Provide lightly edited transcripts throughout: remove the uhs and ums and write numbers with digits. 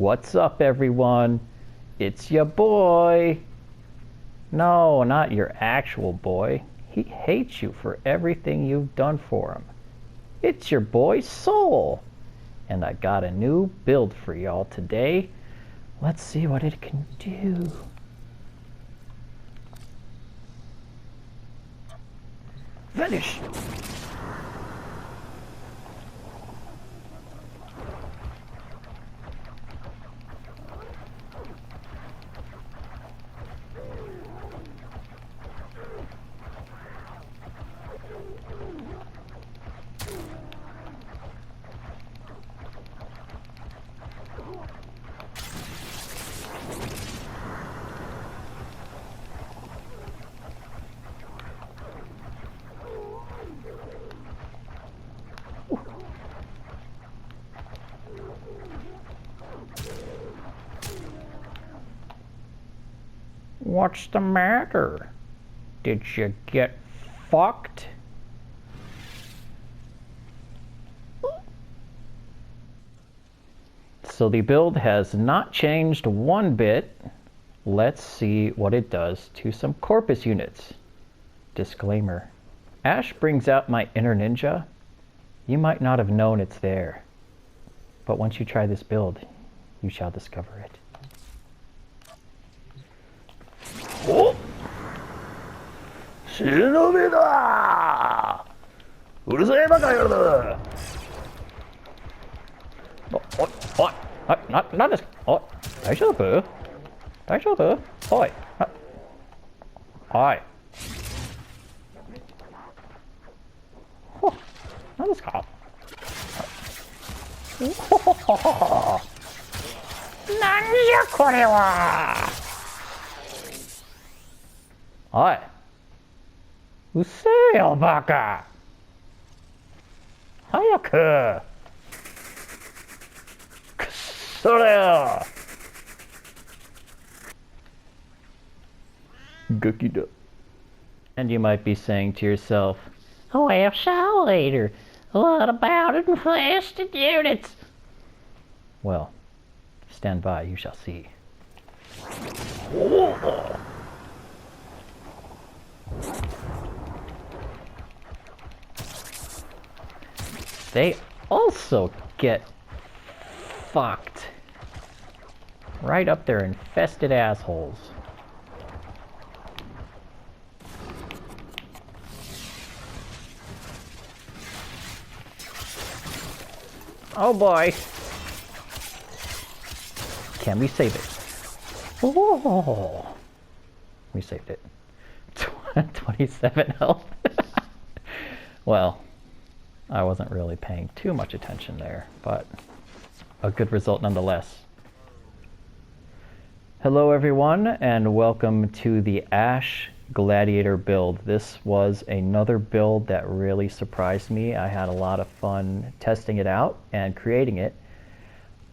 What's up, everyone? It's your boy. No, not your actual boy. He hates you for everything you've done for him. It's your boy Soul. And I got a new build for y'all today. Let's see what it can do. Finish! What's the matter? Did you get fucked? So the build has not changed one bit. Let's see what it does to some corpus units. Disclaimer. Ash brings out my inner ninja. You might not have known it's there. But once you try this build, you shall discover it. Oh! Shinobi da! Urusei baka yaru! Not this. Oh, daijoubu? Daijoubu? Oi. Oi. Oh, not this cop. Nanja kore wa? Oi. Usei yo, baka! Hayaku! Kusore! Gukida. And you might be saying to yourself, oh, Gladiator, what about infested units? Well, stand by, you shall see. Oh. They also get fucked. Right up their infested assholes. Oh boy. Can we save it? Oh. We saved it. 27 health. Well, I wasn't really paying too much attention there, but a good result nonetheless. Hello everyone, and welcome to the Ash Gladiator build. This was another build that really surprised me. I had a lot of fun testing it out and creating it.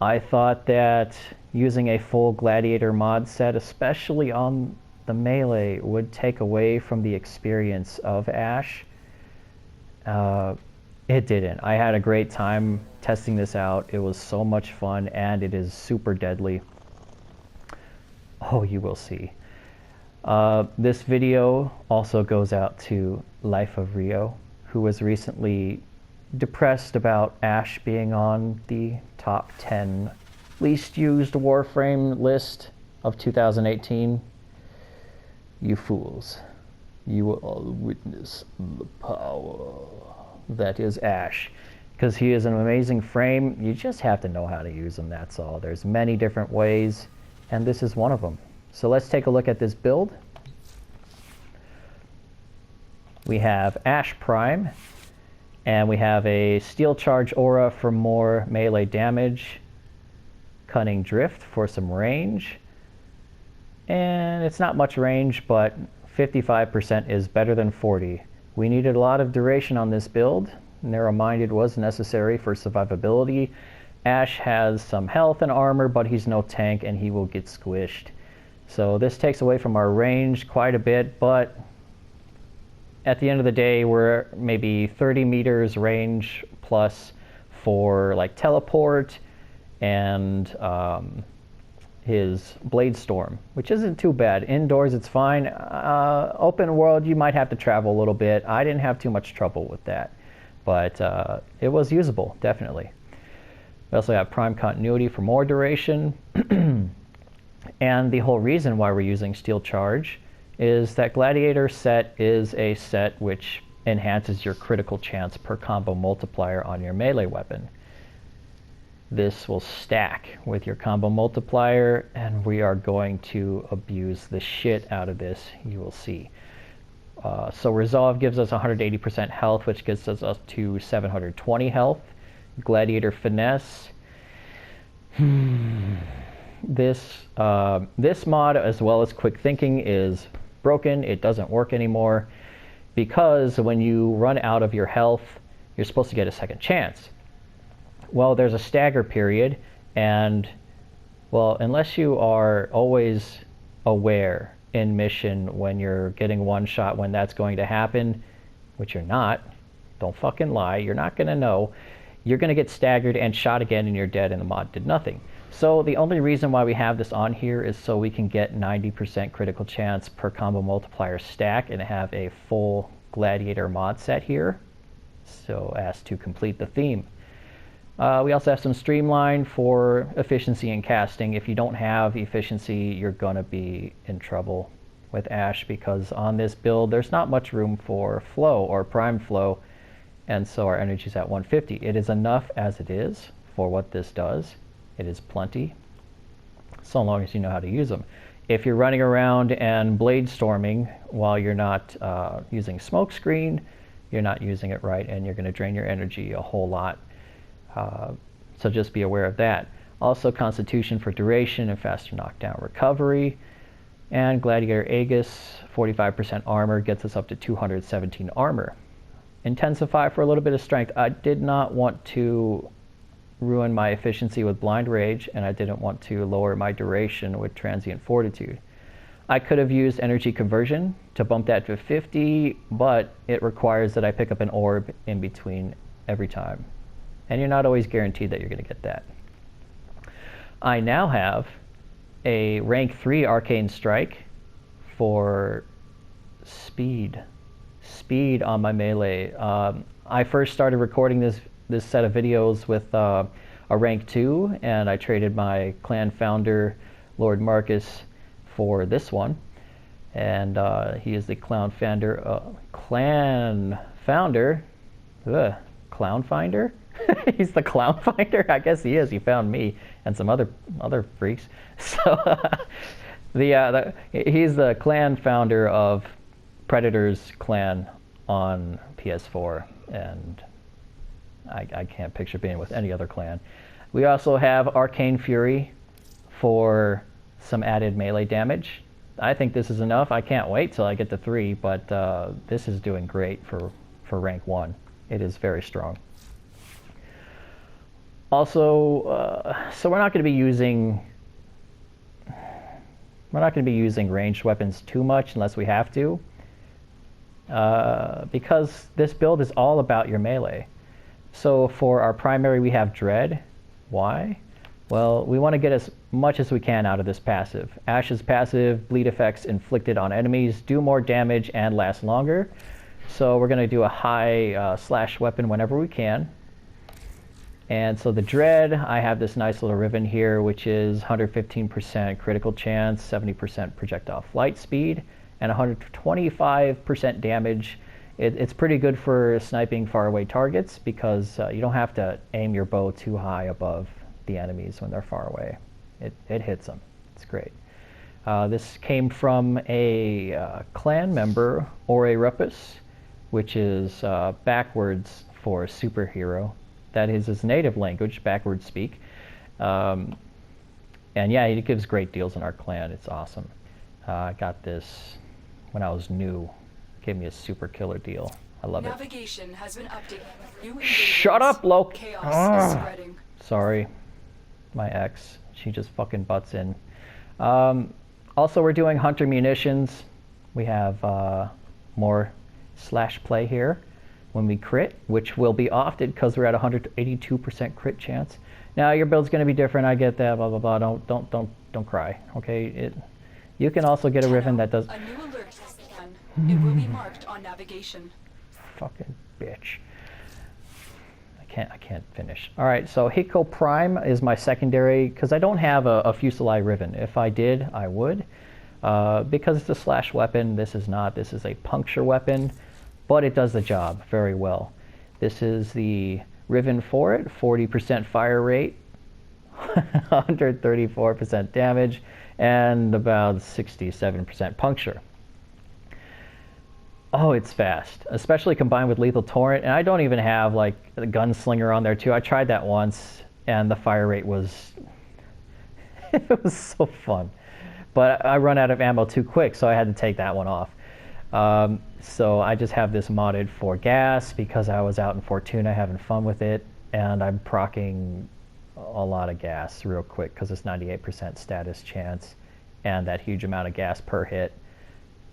I thought that using a full Gladiator mod set, especially on the melee, would take away from the experience of Ash. It didn't. I had a great time testing this out. It was so much fun, and it is super deadly. Oh, you will see. This video also goes out to Life of Rio, who was recently depressed about Ash being on the top 10 least used Warframe list of 2018. You fools. You will all witness the power that is Ash. Because he is an amazing frame, you just have to know how to use him, that's all. There's many different ways, and this is one of them. So let's take a look at this build. We have Ash Prime, and we have a Steel Charge Aura for more melee damage, Cunning Drift for some range, and it's not much range, but 55% is better than 40. We needed a lot of duration on this build. Narrow-minded was necessary for survivability. Ash has some health and armor, but he's no tank and he will get squished. So this takes away from our range quite a bit, but at the end of the day, we're maybe 30 meters range plus for like teleport and his Blade Storm, which isn't too bad. Indoors, it's fine. Open world, you might have to travel a little bit. I didn't have too much trouble with that, but it was usable, definitely. We also have Prime Continuity for more duration. And the whole reason why we're using Steel Charge is that Gladiator set is a set which enhances your critical chance per combo multiplier on your melee weapon. This will stack with your combo multiplier, and we are going to abuse the shit out of this, you will see. So Resolve gives us 180% health, which gets us up to 720 health. Gladiator Finesse. This mod, as well as Quick Thinking, is broken. It doesn't work anymore because when you run out of your health, you're supposed to get a second chance. Well, there's a stagger period, and, well, unless you are always aware in mission when you're getting one shot when that's going to happen, which you're not, don't fucking lie, you're not going to know, you're going to get staggered and shot again and you're dead and the mod did nothing. So the only reason why we have this on here is so we can get 90% critical chance per combo multiplier stack and have a full Gladiator mod set here, so as to complete the theme. We also have some streamline for efficiency in casting. If you don't have efficiency, you're going to be in trouble with Ash, because on this build there's not much room for flow or prime flow, and so our energy is at 150. It is enough as it is for what this does. It is plenty, so long as you know how to use them. If you're running around and blade storming while you're not using smoke screen, you're not using it right, and you're going to drain your energy a whole lot. So just be aware of that. Also, Constitution for duration and faster knockdown recovery. And Gladiator Aegis, 45% armor, gets us up to 217 armor. Intensify for a little bit of strength. I did not want to ruin my efficiency with Blind Rage, and I didn't want to lower my duration with Transient Fortitude. I could have used Energy Conversion to bump that to 50, but it requires that I pick up an orb in between every time. And you're not always guaranteed that you're going to get that. I now have a rank 3 Arcane Strike for speed. Speed on my melee. I first started recording this set of videos with a rank 2, and I traded my clan founder, Lord Marcus, for this one. And he is the clan founder. Clown finder? He's the clown finder? I guess he is. He found me and some other freaks. So he's the clan founder of Predator's clan on PS4, and I can't picture being with any other clan. We also have Arcane Fury for some added melee damage. I think this is enough. I can't wait till I get to 3, but this is doing great for rank 1. It is very strong. Also, so we're not going to be using ranged weapons too much unless we have to, because this build is all about your melee. So for our primary, we have Dread. Why? Well, we want to get as much as we can out of this passive. Ash's passive, bleed effects inflicted on enemies, do more damage and last longer. So we're going to do a high slash weapon whenever we can. And so the Dread, I have this nice little ribbon here, which is 115% critical chance, 70% projectile flight speed, and 125% damage. It's pretty good for sniping faraway targets, because you don't have to aim your bow too high above the enemies when they're far away. It hits them. It's great. This came from a clan member, Ore Rupus, which is backwards for superhero. That is his native language, backwards speak. And yeah, he gives great deals in our clan. It's awesome. I got this when I was new. Gave me a super killer deal. I love it. Navigation has been updated. Shut up, Loke! Chaos is spreading. Sorry. My ex. She just fucking butts in. Also, we're doing Hunter Munitions. We have more slash play here. when we crit, which will be often because we're at 182% crit chance. Now your build's going to be different. I get that. Blah blah blah. Don't cry. Okay. You can also get a Riven that does. A new alert has begun. It will be marked on navigation. Fucking bitch. I can't finish. All right. So Hiko Prime is my secondary because I don't have a Fusilier Riven. If I did, I would. Because it's a slash weapon. This is not. This is a puncture weapon, but it does the job very well. This is the Riven for it. 40% fire rate, 134% damage, and about 67% puncture. Oh, it's fast, especially combined with Lethal Torrent. And I don't even have like the Gunslinger on there too. I tried that once, and the fire rate was it was so fun. But I run out of ammo too quick, so I had to take that one off. So I just have this modded for gas because I was out in Fortuna having fun with it, and I'm proccing a lot of gas real quick because it's 98% status chance, and that huge amount of gas per hit.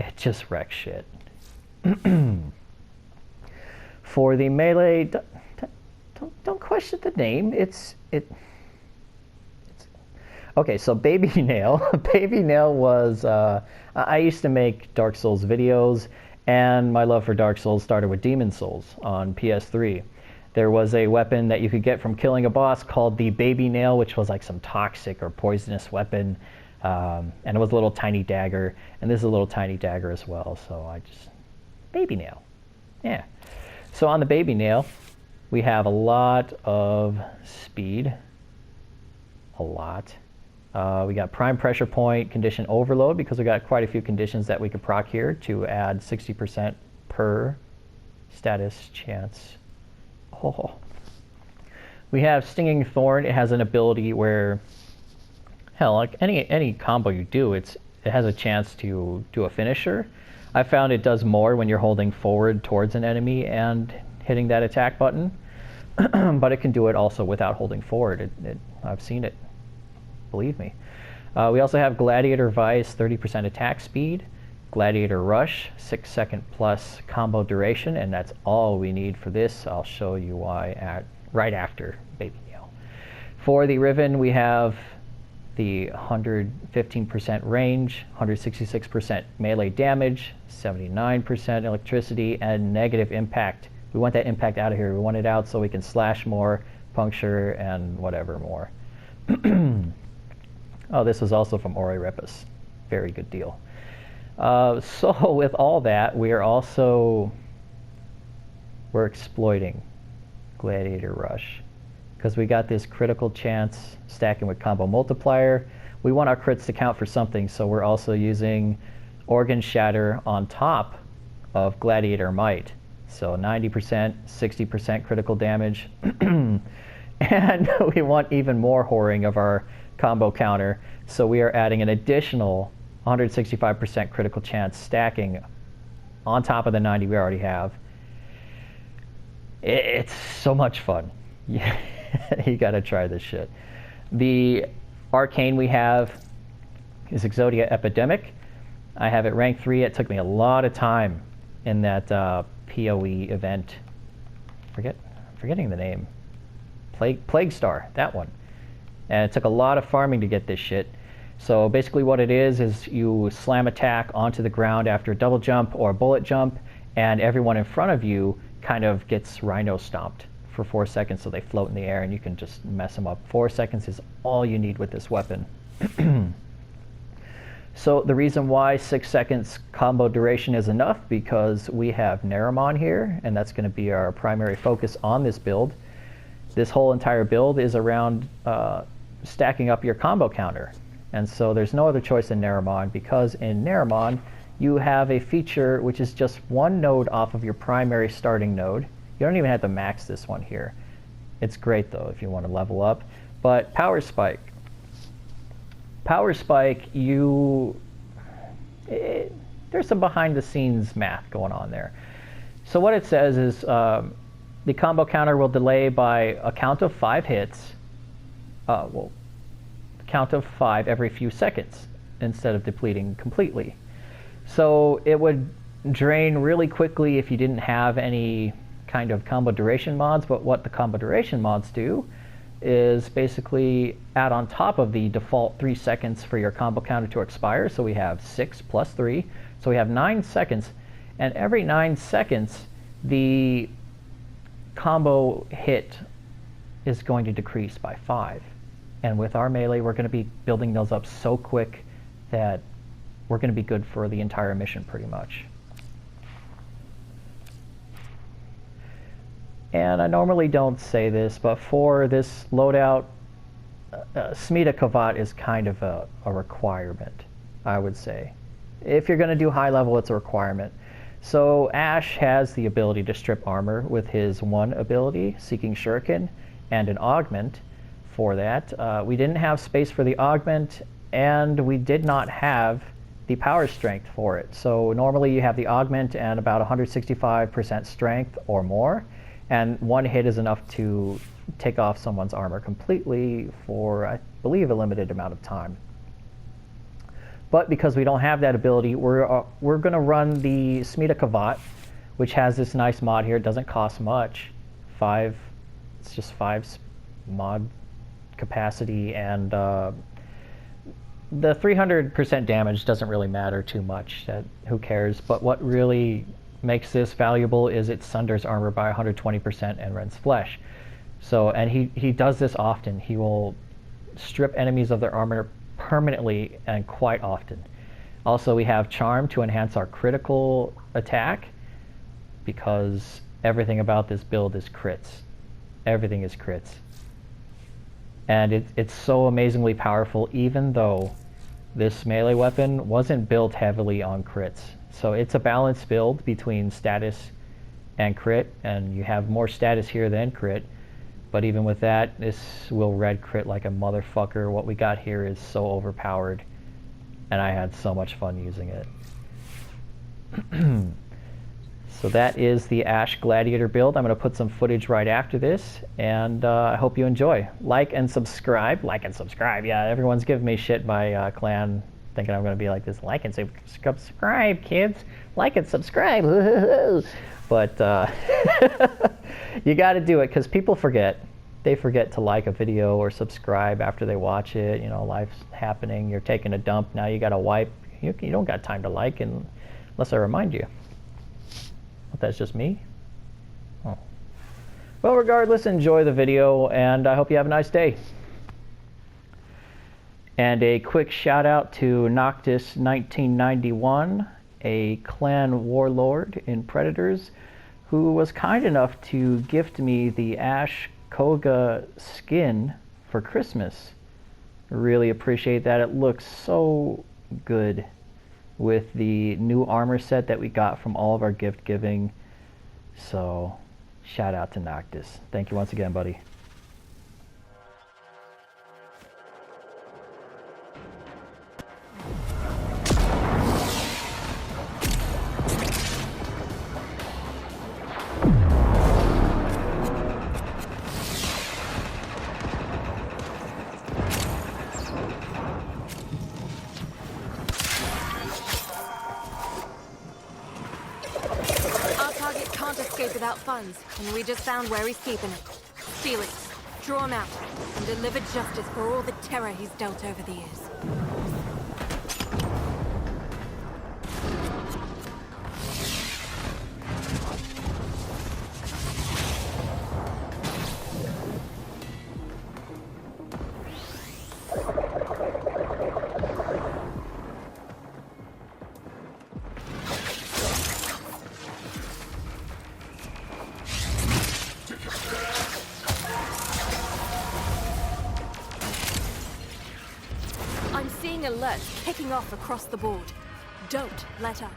It just wrecks shit. For the melee, don't question the name. It's okay. So Baby Nail, Baby Nail was. I used to make Dark Souls videos, and my love for Dark Souls started with Demon Souls on PS3. There was a weapon that you could get from killing a boss called the Baby Nail, which was like some toxic or poisonous weapon, and it was a little tiny dagger, and this is a little tiny dagger as well. So I just. Baby Nail. Yeah. So on the Baby Nail, we have a lot of speed. A lot. We got Prime Pressure Point, Condition Overload, because we got quite a few conditions that we could proc here to add 60% per status chance. Oh. We have Stinging Thorn. It has an ability where, hell, like any combo you do, it has a chance to do a finisher. I found it does more when you're holding forward towards an enemy and hitting that attack button, but it can do it also without holding forward. I've seen it, believe me. We also have Gladiator Vice, 30% attack speed, Gladiator Rush, 6-second plus combo duration, and that's all we need for this. I'll show you why right after Baby Nail. For the Riven, we have the 115% range, 166% melee damage, 79% electricity, and negative impact. We want that impact out of here. We want it out so we can slash more, puncture, and whatever more. Oh, this was also from Ori Repus. Very good deal. So with all that, we're exploiting Gladiator Rush, because we got this critical chance stacking with combo multiplier. We want our crits to count for something, so we're also using Organ Shatter on top of Gladiator Might. So 90%, 60% critical damage. And we want even more whoring of our combo counter, so we are adding an additional 165% critical chance stacking on top of the 90 we already have. It's so much fun. Yeah. You gotta try this shit. The arcane we have is Exodia Epidemic. I have it ranked 3. It took me a lot of time in that PoE event. Forgetting the name. Plague Star, that one. And it took a lot of farming to get this shit. So basically what it is you slam attack onto the ground after a double jump or a bullet jump, and everyone in front of you kind of gets rhino stomped for 4 seconds, so they float in the air and you can just mess them up. 4 seconds is all you need with this weapon. So the reason why 6 seconds combo duration is enough, because we have Naramon here, and that's going to be our primary focus on this build. This whole entire build is around stacking up your combo counter. And so there's no other choice in Naramon, because in Naramon you have a feature which is just one node off of your primary starting node. You don't even have to max this one here. It's great though if you want to level up. But Power Spike. Power Spike, there's some behind the scenes math going on there. So what it says is the combo counter will delay by a count of 5 hits. Count of 5 every few seconds instead of depleting completely. So it would drain really quickly if you didn't have any kind of combo duration mods, but what the combo duration mods do is basically add on top of the default 3 seconds for your combo counter to expire. So we have 6 plus 3, so we have 9 seconds, and every 9 seconds the combo hit is going to decrease by 5. And with our melee, we're going to be building those up so quick that we're going to be good for the entire mission pretty much. And I normally don't say this, but for this loadout, Smita Kavat is kind of a requirement, I would say. If you're going to do high level, it's a requirement. So Ash has the ability to strip armor with his one ability, Seeking Shuriken, and an augment for that. We didn't have space for the augment, and we did not have the power strength for it. So normally you have the augment and about 165% strength or more, and one hit is enough to take off someone's armor completely for, I believe, a limited amount of time. But because we don't have that ability, we're going to run the Smita Kavat, which has this nice mod here. It doesn't cost much. It's just 5 mod capacity, and the 300% damage doesn't really matter too much. Who cares? But what really makes this valuable is it sunders armor by 120% and rends flesh. So, and he does this often. He will strip enemies of their armor permanently and quite often. Also, we have Charm to enhance our critical attack, because everything about this build is crits. Everything is crits. And it's so amazingly powerful, even though this melee weapon wasn't built heavily on crits. So it's a balanced build between status and crit, and you have more status here than crit. But even with that, this will red crit like a motherfucker. What we got here is so overpowered, and I had so much fun using it. So that is the Ash Gladiator build. I'm going to put some footage right after this, and I hope you enjoy. Like and subscribe. Like and subscribe. Yeah, everyone's giving me shit, my clan, thinking I'm going to be like this. Like and subscribe, kids. Like and subscribe. But you got to do it, because people forget. They forget to like a video or subscribe after they watch it. You know, life's happening. You're taking a dump. Now you got to wipe. You don't got time to like unless I remind you. But that's just me. Oh. Well, regardless, enjoy the video, and I hope you have a nice day. And a quick shout out to Noctis1991, a clan warlord in Predators, who was kind enough to gift me the Ash Koga skin for Christmas. Really appreciate that. It looks so good with the new armor set that we got from all of our gift giving. So shout out to Noctis. Thank you once again, buddy. Without funds, and we just found where he's keeping it. Steal it, draw him out, and deliver justice for all the terror he's dealt over the years. I'm seeing alerts kicking off across the board. Don't let up.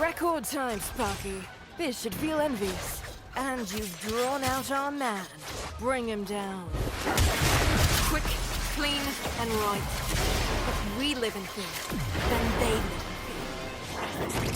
Record time, Sparky. Biz should feel envious. And you've drawn out our man. Bring him down. Quick, clean, and right. If we live in fear, then they live in fear.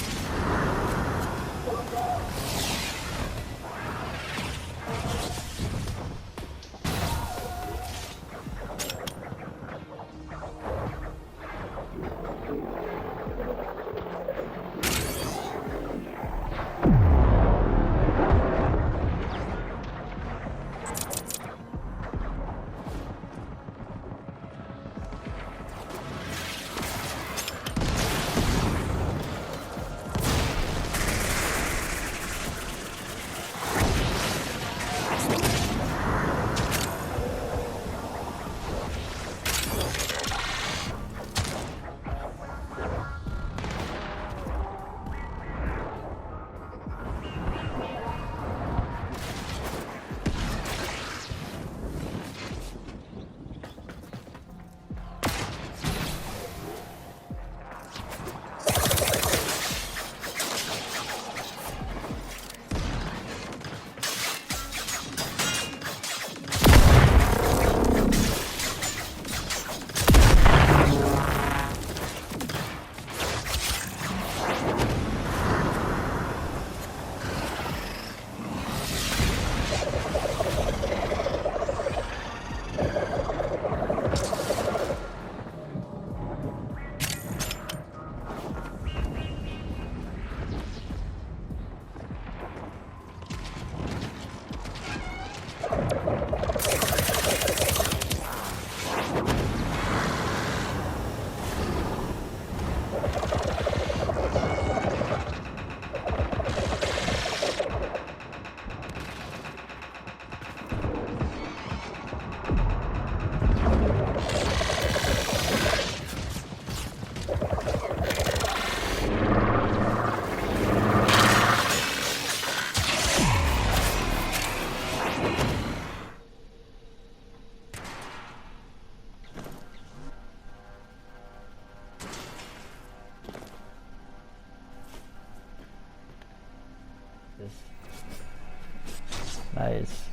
Nice.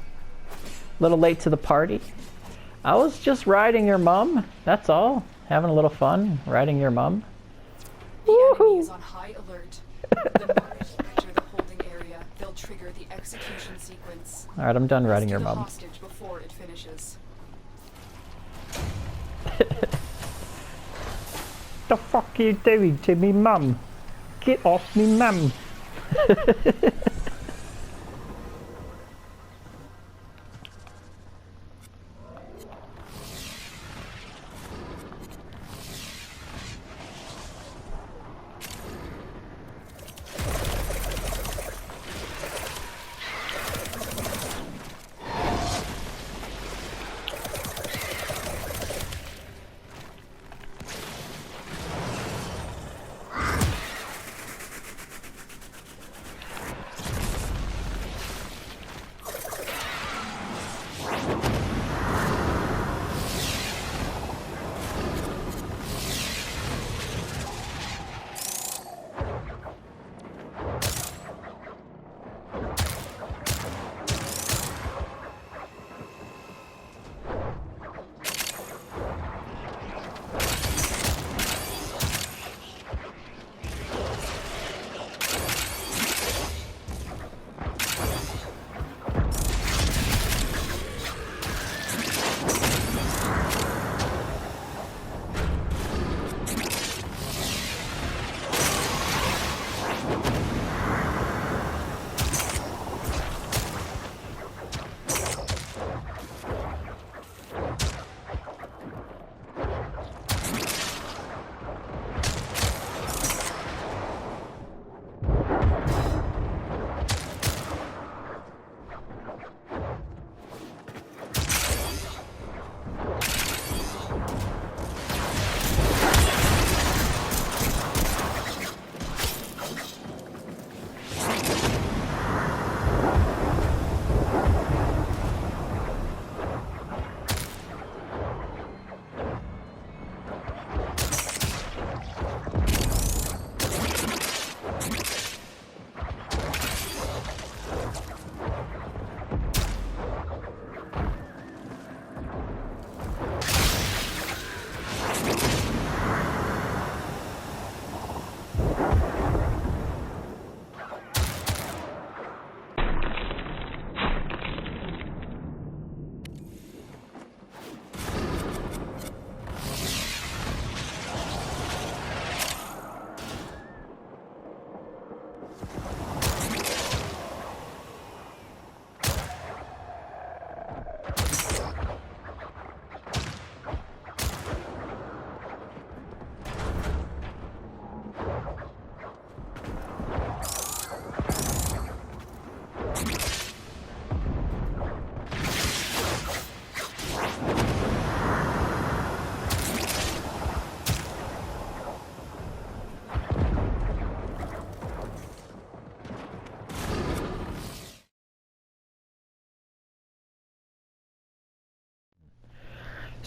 A little late to the party. I was just riding your mum. That's all. Having a little fun riding your mum. The enemy is on high alert. The moment you enter the holding area, they'll trigger the execution sequence. All right, I'm done riding your Rescue the mum. hostage before it finishes. The fuck are you doing to me mum? Get off me mum.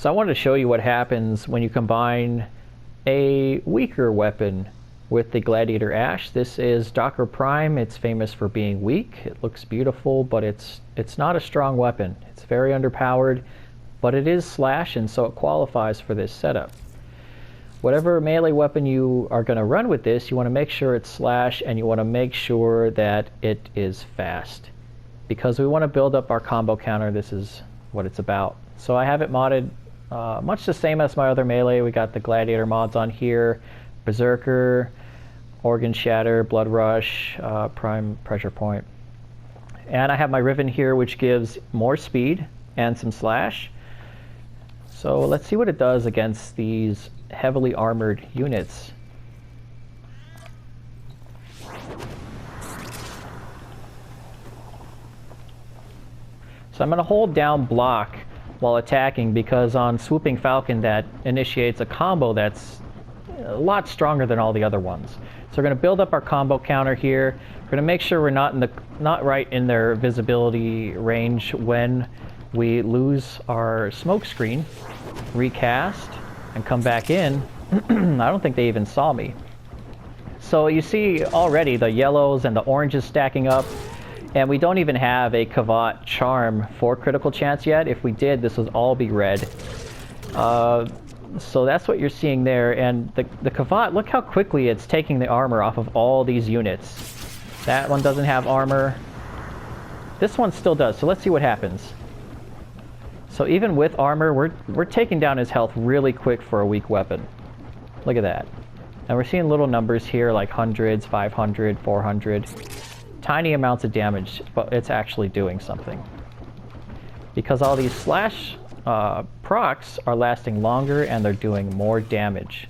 So I wanted to show you what happens when you combine a weaker weapon with the Gladiator Ash. This is Docker Prime. It's famous for being weak. It looks beautiful, but it's not a strong weapon. It's very underpowered, but it is slash, and so it qualifies for this setup. Whatever melee weapon you are going to run with this, you want to make sure it's slash, and you want to make sure that it is fast. Because we want to build up our combo counter, this is what it's about. So I have it modded much the same as my other melee. We got the Gladiator mods on here, Berserker, Organ Shatter, Blood Rush, Prime Pressure Point. And I have my Riven here, which gives more speed and some slash. So let's see what it does against these heavily armored units. So I'm going to hold down block while attacking, because on Swooping Falcon that initiates a combo that's a lot stronger than all the other ones. So we're going to build up our combo counter here. We're going to make sure we're not right in their visibility range when we lose our smoke screen, recast, and come back in. I don't think they even saw me. So you see already the yellows and the oranges stacking up, and we don't even have a Kavat charm for critical chance yet. If we did, this would all be red. So that's what you're seeing there, and the Kavat, look how quickly it's taking the armor off of all these units. That one doesn't have armor. This one still does, so let's see what happens. So even with armor, we're taking down his health really quick for a weak weapon. Look at that. And we're seeing little numbers here like hundreds, 500, 400. Tiny amounts of damage, but it's actually doing something. Because all these slash procs are lasting longer and they're doing more damage.